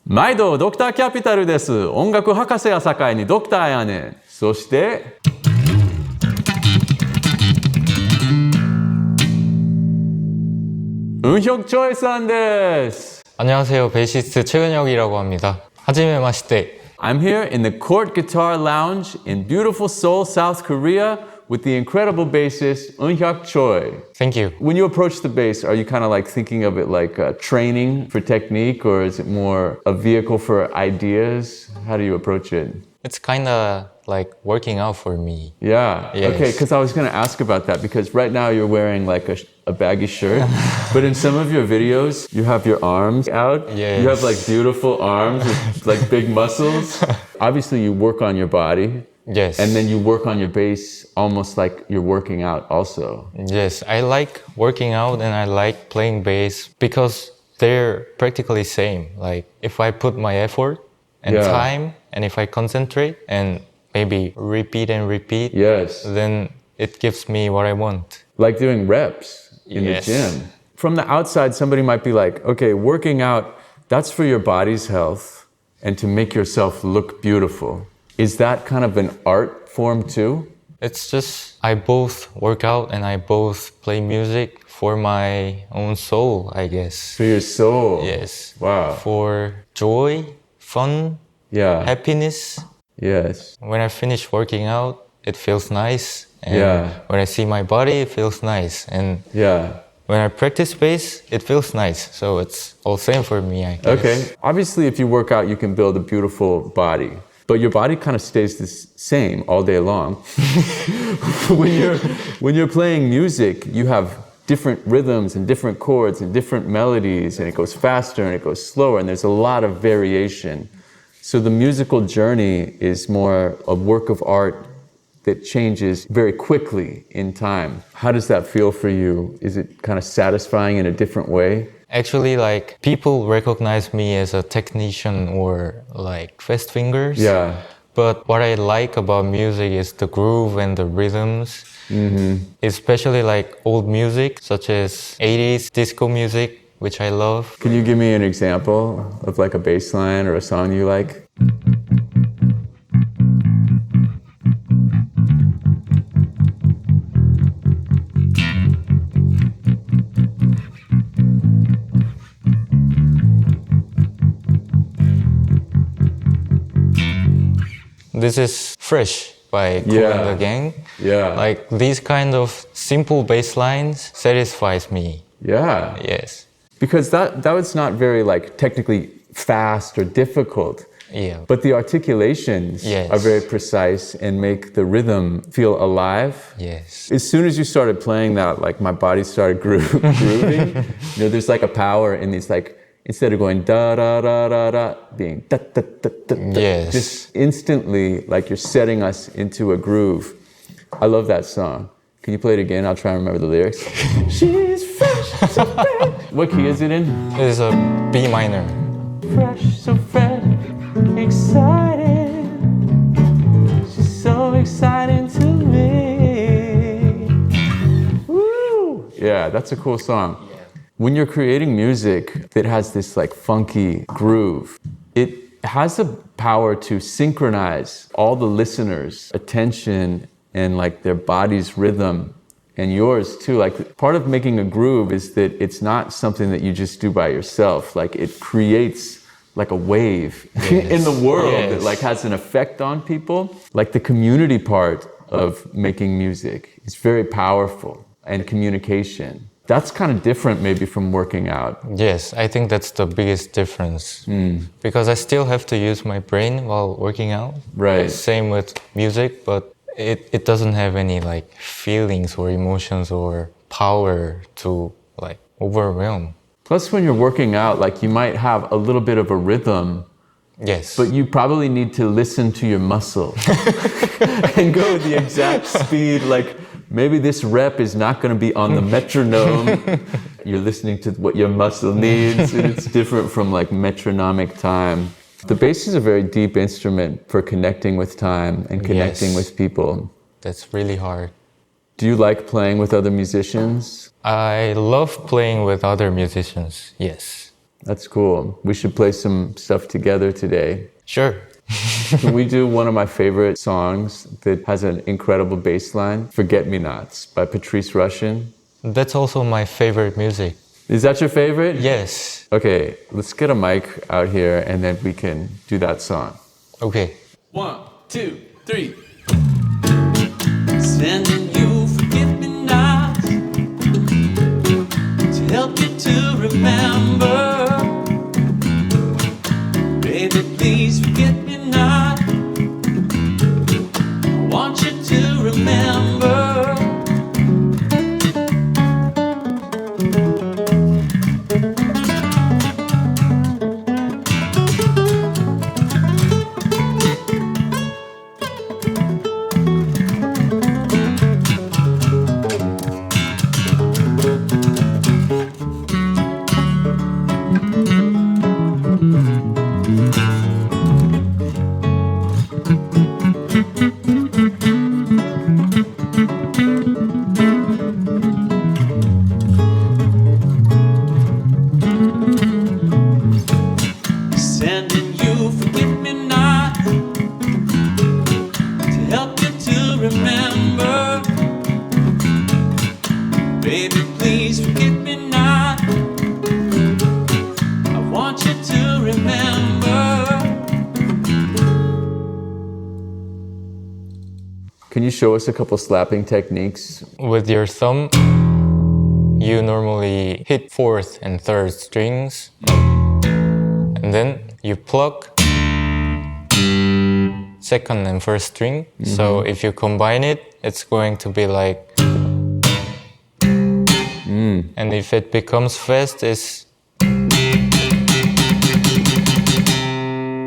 毎度ドクターキャピタルです。音楽博士やさかいにドクターやねん。そして은혁 Choiさんです。 안녕하세요. 베이시스트 최은혁이라고 합니다. 하지메마시테. I'm here in the Court Guitar Lounge in beautiful Seoul, South Korea with the incredible bassist EunHyuk Choi. Thank you. When you approach the bass, are you kind of like thinking of it like training for technique, or is it more a vehicle for ideas? How do you approach it? It's kind of like working out for me. Yeah. Yes. Okay, because I was going to ask about that, because right now you're wearing like a baggy shirt, but in some of your videos, you have your arms out. Yes. You have like beautiful arms with like big muscles. Obviously, you work on your body. Yes. And then you work on your bass almost like you're working out also. Yes, I like working out and I like playing bass because they're practically same. Like if I put my effort and time, and if I concentrate and maybe repeat and repeat, yes, then it gives me what I want. Like doing reps in Yes. the gym. From the outside, somebody might be like, okay, working out, that's for your body's health and to make yourself look beautiful. Is that kind of an art form too? It's just I both work out and I both play music for my own soul, I guess. For your soul? Yes. Wow. For joy, fun, Yeah. happiness. Yes. When I finish working out, it feels nice. And Yeah. when I see my body, it feels nice. And Yeah. when I practice bass, it feels nice. So it's all same for me, I guess. Okay. Obviously, if you work out, you can build a beautiful body. But your body kind of stays the same all day long. when you're playing music, you have different rhythms and different chords and different melodies, and it goes faster and it goes slower, and there's a lot of variation. So the musical journey is more a work of art that changes very quickly in time. How does that feel for you? Is it kind of satisfying in a different way? Actually, like people recognize me as a technician or like fast fingers. Yeah. But what I like about music is the groove and the rhythms. Especially like old music, such as 80s disco music, which I love. Can you give me an example of like a bass line or a song you like? This is Fresh by Cool and the Gang. Yeah. Like these kind of simple bass lines satisfies me. Yeah. Yes. Because that was not very like technically fast or difficult. Yeah. But the articulations Yes. are very precise and make the rhythm feel alive. Yes. As soon as you started playing that, like my body started grooving. You know, there's like a power in these, like, instead of going da da da da da, being da da da da da. Yes. Just instantly, like you're setting us into a groove. I love that song. Can you play it again? I'll try and remember the lyrics. She's fresh, so fresh. What key is it in? It is a B minor. Fresh, so fresh, excited. She's so exciting to me. Woo! Yeah, that's a cool song. When you're creating music that has this like funky groove, it has the power to synchronize all the listeners' attention and like their body's rhythm and yours too. Like part of making a groove is that it's not something that you just do by yourself. Like it creates like a wave in the world that like has an effect on people. Like the community part of making music is very powerful, and communication. That's kind of different maybe from working out. Yes, I think that's the biggest difference. Because I still have to use my brain while working out. Right. Same with music, but it doesn't have any like feelings or emotions or power to like overwhelm. Plus when you're working out, like you might have a little bit of a rhythm, Yes. but you probably need to listen to your muscle and go with the exact speed. Like maybe this rep is not going to be on the metronome. You're listening to what your muscle needs, and it's different from like metronomic time. The bass is a very deep instrument for connecting with time and connecting Yes. with people. That's really hard. Do you like playing with other musicians? I love playing with other musicians, yes. That's cool. We should play some stuff together today. Sure. Can we do one of my favorite songs that has an incredible bass line? Forget Me Nots by Patrice Rushen. That's also my favorite music. Is that your favorite? Yes. Okay, let's get a mic out here and then we can do that song. Okay. 1, 2, 3. Sending you forget-me-nots to help you to remember. Baby, please forget me not. I want you to remember. Sending you forget-me-not to help you to remember. Baby, please forget me not. I want you to remember. Can you show us a couple slapping techniques? With your thumb, you normally hit fourth and third strings. And then you pluck second and first string. So if you combine it, it's going to be like. And if it becomes fast, it's.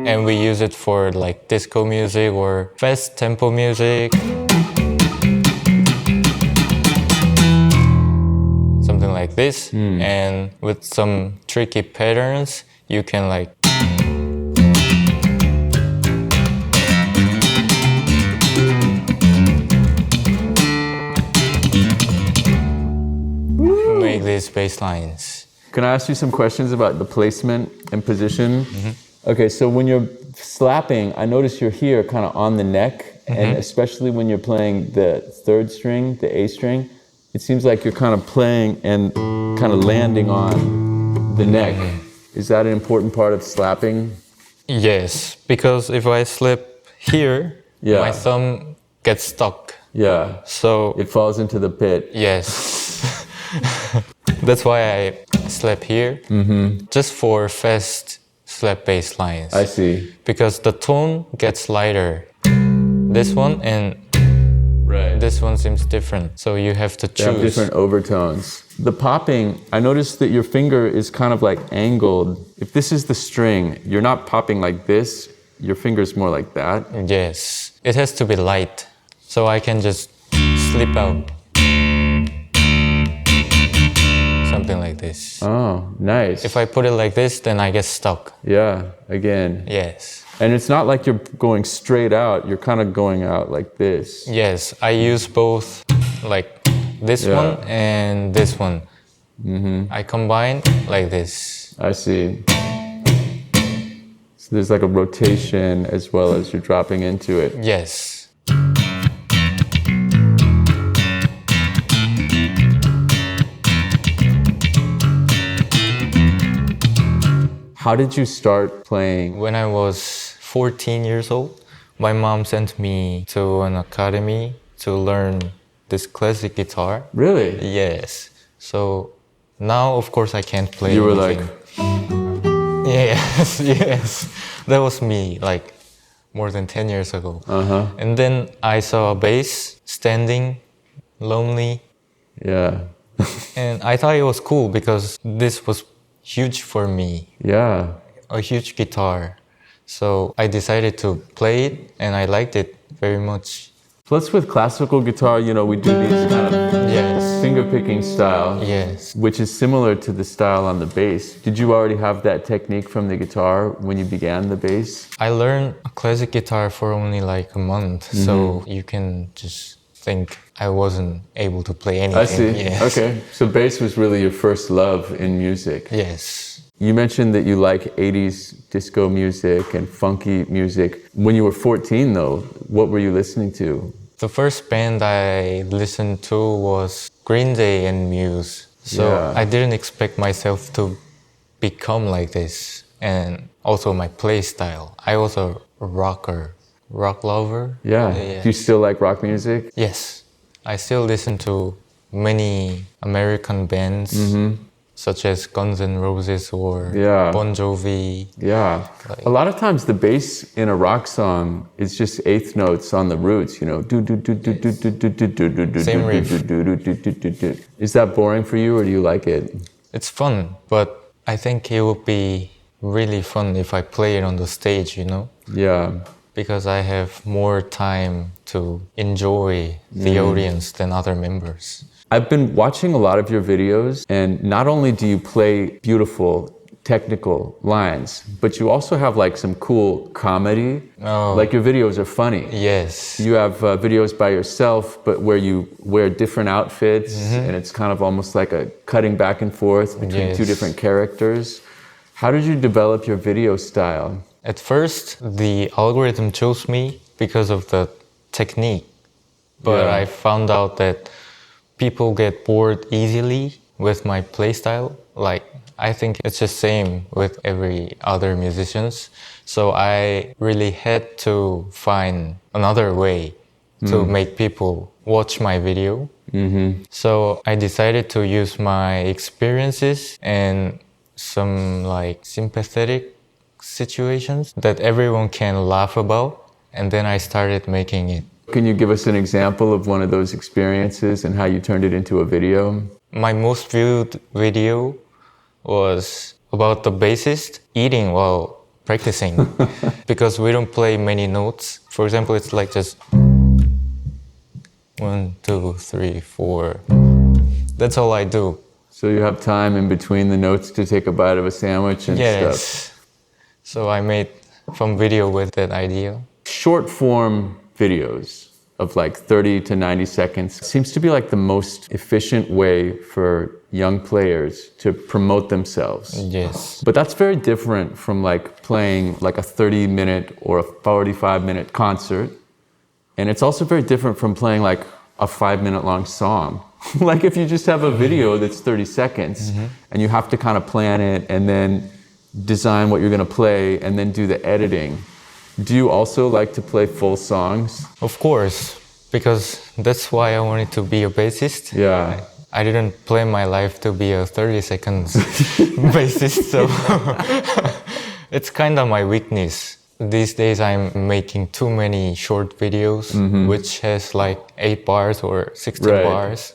And we use it for like disco music or fast tempo music. Something like this. And with some tricky patterns, you can like make these bass lines. Can I ask you some questions about the placement and position? Okay, so when you're slapping, I notice you're here kind of on the neck, and especially when you're playing the third string, the A string, it seems like you're kind of playing and kind of landing on the neck. Is that an important part of slapping? Yes, because if I slip here, Yeah. my thumb gets stuck. Yeah. So It falls into the pit. yes. That's why I slap here, just for fast slap bass lines. I see. Because the tone gets lighter. This one and Right. this one seems different, so you have to They have choose. different overtones. The popping, I noticed that your finger is kind of like angled. If this is the string, you're not popping like this, your finger's more like that. Yes, it has to be light, so I can just slip out. Something like this. Oh, nice. If I put it like this, then I get stuck. Yeah, again. Yes. And it's not like you're going straight out, you're kind of going out like this. Yes, I use both, like this Yeah. one and this one. I combine like this. I see. So there's like a rotation as well as you're dropping into it. Yes. How did you start playing? When I was 14 years old, my mom sent me to an academy to learn this classic guitar. Really? Yes. So now, of course, I can't play. You were anything. Yes, yes. That was me, like more than 10 years ago. And then I saw a bass standing, lonely, Yeah. and I thought it was cool because this was huge for me, Yeah. a huge guitar. So I decided to play it, and I liked it very much. Plus with classical guitar, you know, we do these kind of Yes. finger picking style. Yes. Which is similar to the style on the bass. Did you already have that technique from the guitar when you began the bass? I learned classic guitar for only like a month, so you can just think I wasn't able to play anything. I see. Yes. Okay. So bass was really your first love in music. Yes. You mentioned that you like 80s disco music and funky music. When you were 14 though, what were you listening to? The first band I listened to was Green Day and Muse. So Yeah. I didn't expect myself to become like this. And also my play style. I was a rocker, rock lover. Yeah. Yeah. Do you still like rock music? Yes. I still listen to many American bands such as Guns N' Roses or Yeah. Bon Jovi. Yeah. Like- A lot of times the bass in a rock song is just eighth notes on the roots, you know. Do do do do do do do do do do do Same do riff. do do do do do do. Is that boring for you or do you like it? It's fun, but I think it would be really fun if I play it on the stage, you know? Yeah. Because I have more time to enjoy the audience than other members. I've been watching a lot of your videos, and not only do you play beautiful technical lines, but you also have like some cool comedy. Oh. Like your videos are funny. Yes. You have videos by yourself, but where you wear different outfits, and it's kind of almost like a cutting back and forth between two Yes. different characters. How did you develop your video style? At first, the algorithm chose me because of the technique. But Yeah. I found out that people get bored easily with my playstyle. Like, I think it's the same with every other musicians. So I really had to find another way to make people watch my video. So I decided to use my experiences and some like sympathetic situations that everyone can laugh about. And then I started making it. Can you give us an example of one of those experiences and how you turned it into a video? My most viewed video was about the bassist eating while practicing because we don't play many notes. For example, it's like just 1, 2, 3, 4. That's all I do. So you have time in between the notes to take a bite of a sandwich and stuff. Yes. So I made some video with that idea. Short form videos of like 30 to 90 seconds seems to be like the most efficient way for young players to promote themselves. Yes. But that's very different from like playing like a 30-minute or a 45-minute concert. And it's also very different from playing like a 5-minute long song. Like if you just have a video that's 30 seconds and you have to kind of plan it and then design what you're going to play and then do the editing. Do you also like to play full songs? Of course, because that's why I wanted to be a bassist. Yeah. I didn't plan my life to be a 30 seconds bassist, so it's kind of my weakness. These days I'm making too many short videos, which has like 8 bars or 16 Right. bars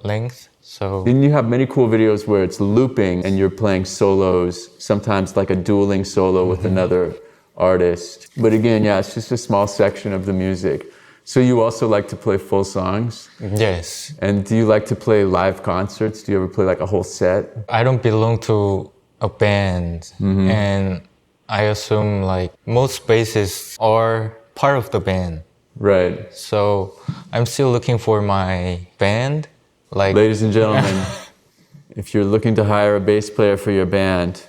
length. So Then you have many cool videos where it's looping and you're playing solos, sometimes like a dueling solo with another artist. But again, yeah, it's just a small section of the music. So you also like to play full songs? yes, And do you like to play live concerts? Do you ever play like a whole set? I don't belong to a band, and I assume like most bassists are part of the band. Right. So I'm still looking for my band. Like Ladies and gentlemen, if you're looking to hire a bass player for your band,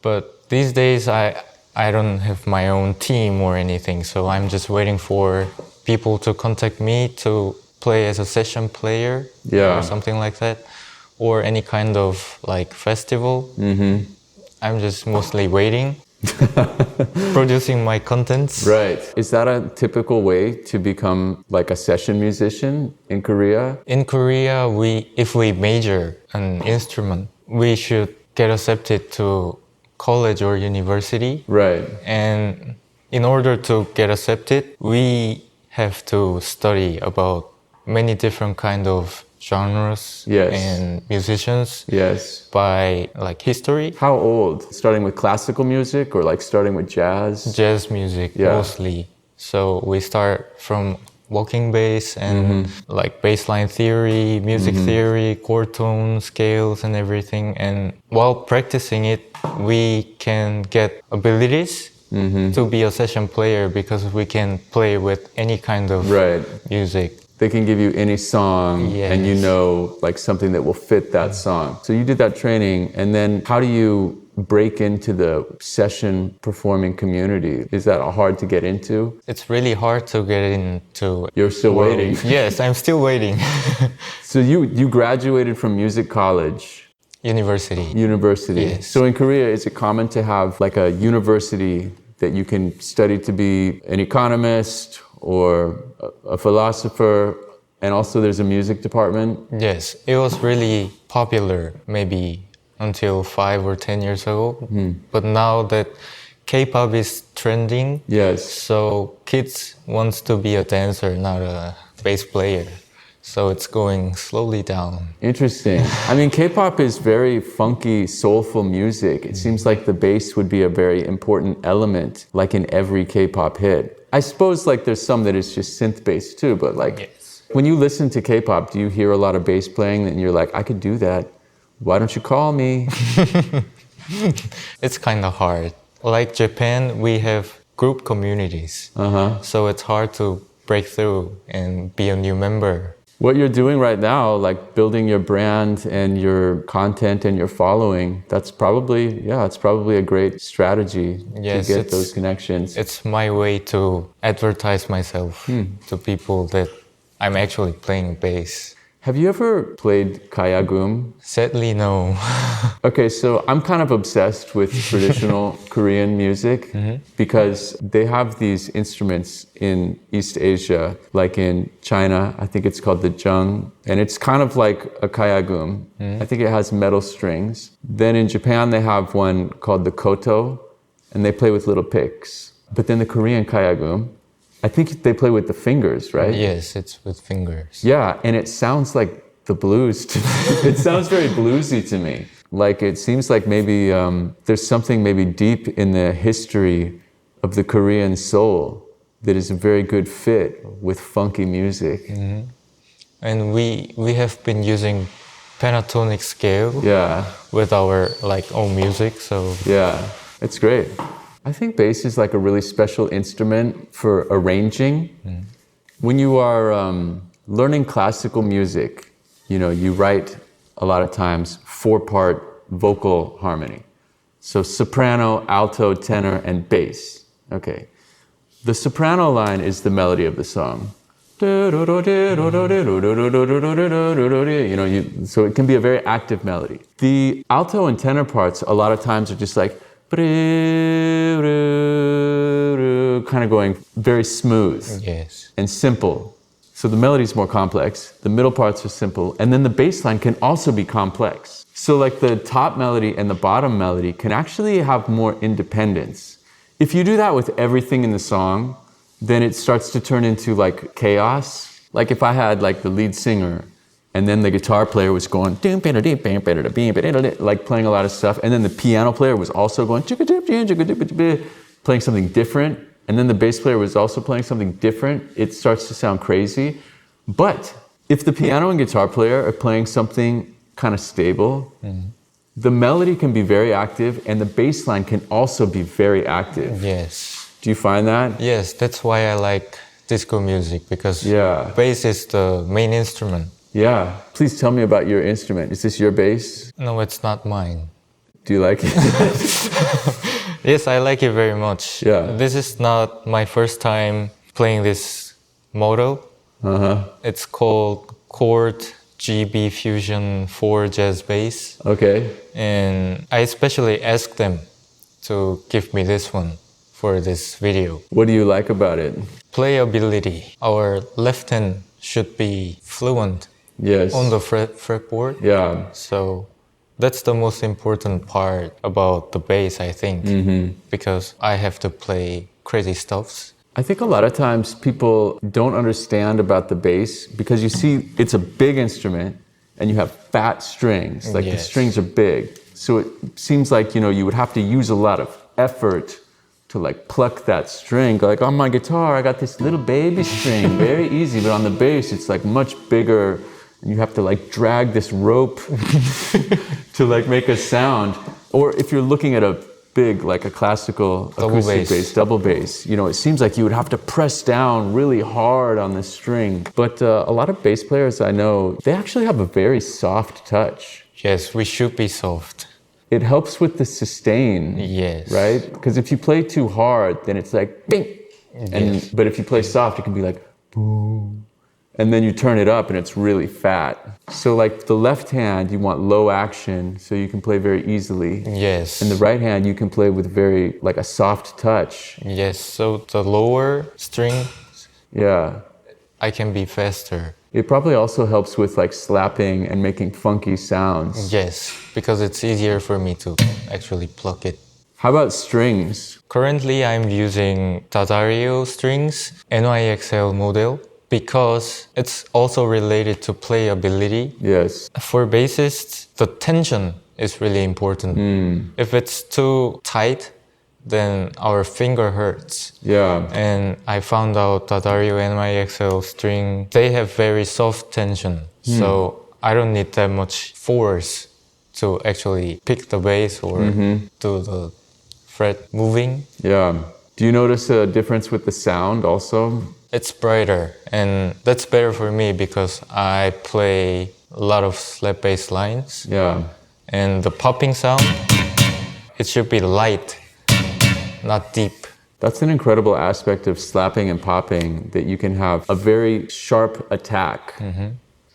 But these days, I don't have my own team or anything, so I'm just waiting for people to contact me to play as a session player Yeah. or something like that, or any kind of like festival. I'm just mostly waiting, producing my contents. right. Is that a typical way to become like a session musician in Korea? In Korea, if we major an instrument, we should get accepted to college or university. Right. And in order to get accepted, we have to study about many different kind of genres Yes. and musicians Yes. by like history, How old? Starting with classical music or like starting with jazz? jazz music Yeah. mostly. So we start from walking bass and like bassline theory, music theory, chord tone, scales and everything. And while practicing it, we can get abilities to be a session player because we can play with any kind of Right. music. They can give you any song and you Yes. know like something that will fit that song. So you did that training, and then how do you break into the session performing community? Is that hard to get into? It's really hard to get into. You're still waiting. Yes, I'm still waiting. So you graduated from music college, University. university. Yes. So in Korea, is it common to have like a university that you can study to be an economist or a philosopher, and also there's a music department? Yes, it was really popular maybe until 5 or 10 years ago. But now that K-pop is trending, Yes. so kids wants to be a dancer, not a bass player. So it's going slowly down. Interesting. I mean, K-pop is very funky, soulful music. It seems like the bass would be a very important element, like in every K-pop hit. I suppose like there's some that is just synth bass too, but like Yes. when you listen to K-pop, do you hear a lot of bass playing and you're like, I could do that. Why don't you call me? It's kind of hard. Like Japan, we have group communities. So it's hard to break through and be a new member. What you're doing right now, like building your brand and your content and your following, it's probably a great strategy Yes, to get it's- those connections. It's my way to advertise myself to people that I'm actually playing bass. Have you ever played kayagum? Sadly, no. Okay, so I'm kind of obsessed with traditional Korean music because they have these instruments in East Asia, like in China, I think it's called the jung, and it's kind of like a kayagum. I think it has metal strings. Then in Japan, they have one called the koto, and they play with little picks. But then the Korean kayagum, I think they play with the fingers, right? Yes, it's with fingers. Yeah, and it sounds like the blues to me. It sounds very bluesy to me. Like it seems like maybe there's something maybe deep in the history of the Korean soul that is a very good fit with funky music. And we have been using pentatonic scale Yeah, with our like own music, so yeah, it's great. I think bass is like a really special instrument for arranging. When you are learning classical music, you know, you write a lot of times 4-part vocal harmony. So soprano, alto, tenor, and bass. Okay. The soprano line is the melody of the song. You know, so it can be a very active melody. The alto and tenor parts a lot of times are just like kind of going very smooth yes. and simple. So the melody is more complex, the middle parts are simple, and then the bass line can also be complex. So like the top melody and the bottom melody can actually have more independence. If you do that with everything in the song, then it starts to turn into like chaos. Like if I had like the lead singer and then the guitar player was going like playing a lot of stuff, and then the piano player was also going playing something different, and then the bass player was also playing something different, it starts to sound crazy. But if the piano and guitar player are playing something kind of stable, the melody can be very active and the bass line can also be very active. Yes. Do you find that? Yes, that's why I like disco music, because Yeah. bass is the main instrument. Yeah. Please tell me about your instrument. Is this your bass? No, it's not mine. Do you like it? Yes, I like it very much. Yeah. This is not my first time playing this model. It's called Chord GB Fusion 4 Jazz Bass. Okay. And I especially asked them to give me this one for this video. What do you like about it? Playability. Our left hand should be fluent Yes. on the fretboard. Yeah. So that's the most important part about the bass, I think, because I have to play crazy stuffs. I think a lot of times people don't understand about the bass because you see it's a big instrument and you have fat strings, like the Yes. strings are big. So it seems like, you know, you would have to use a lot of effort to like pluck that string. Like on my guitar, I got this little baby string, very easy, but on the bass, it's like much bigger. And you have to like drag this rope to like make a sound. Or if you're looking at a big, like a classical Double acoustic bass. double bass, you know, it seems like you would have to press down really hard on the string. But a lot of bass players I know, they actually have a very soft touch. Yes, we should be soft. It helps with the sustain, Yes. right? Because if you play too hard, then it's like bing. Yes. But if you play soft, it can be like boom. And then you turn it up and it's really fat. So like the left hand, you want low action so you can play very easily. Yes. And the right hand, you can play with very, like a soft touch. Yes, so the lower string, Yeah. I can be faster. It probably also helps with like slapping and making funky sounds. Yes, because it's easier for me to actually pluck it. How about strings? Currently, I'm using Tadario strings, NYXL model, because it's also related to playability. Yes. For bassists, the tension is really important. If it's too tight, then our finger hurts. Yeah. And I found out that Dario and my XL string, they have very soft tension. So I don't need that much force to actually pick the bass or do the fret moving. Yeah. Do you notice a difference with the sound also? It's brighter, and that's better for me because I play a lot of slap bass lines. Yeah. And the popping sound, it should be light, not deep. That's an incredible aspect of slapping and popping, that you can have a very sharp attack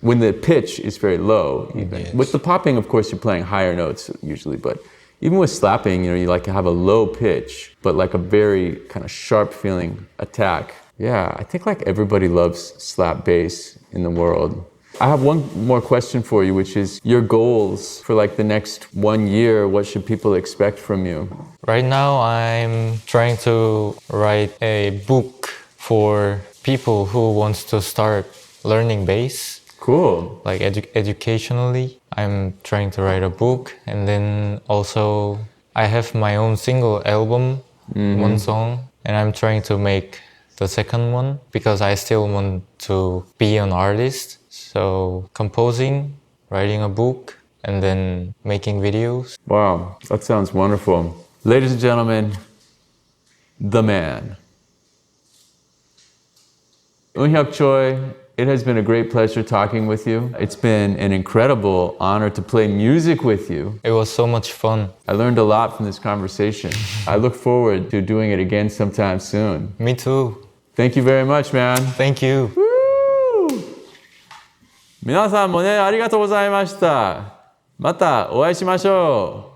when the pitch is very low even. Yes. With the popping, of course, you're playing higher notes usually, but even with slapping, you know, you like to have a low pitch, but like a very kind of sharp feeling attack. Yeah, I think like everybody loves slap bass in the world. I have one more question for you, which is your goals for like the next 1 year. What should people expect from you? Right now, I'm trying to write a book for people who wants to start learning bass, Cool. like educationally. I'm trying to write a book, and then also I have my own single album, one song, and I'm trying to make the second one because I still want to be an artist. So composing, writing a book, and then making videos. Wow, that sounds wonderful. Ladies and gentlemen, the man. EunHyuk Choi, it has been a great pleasure talking with you. It's been an incredible honor to play music with you. It was so much fun. I learned a lot from this conversation. I look forward to doing it again sometime soon. Me too. Thank you very much, man. Thank you. 皆さんもね、ありがとうございました。またお会いしましょう。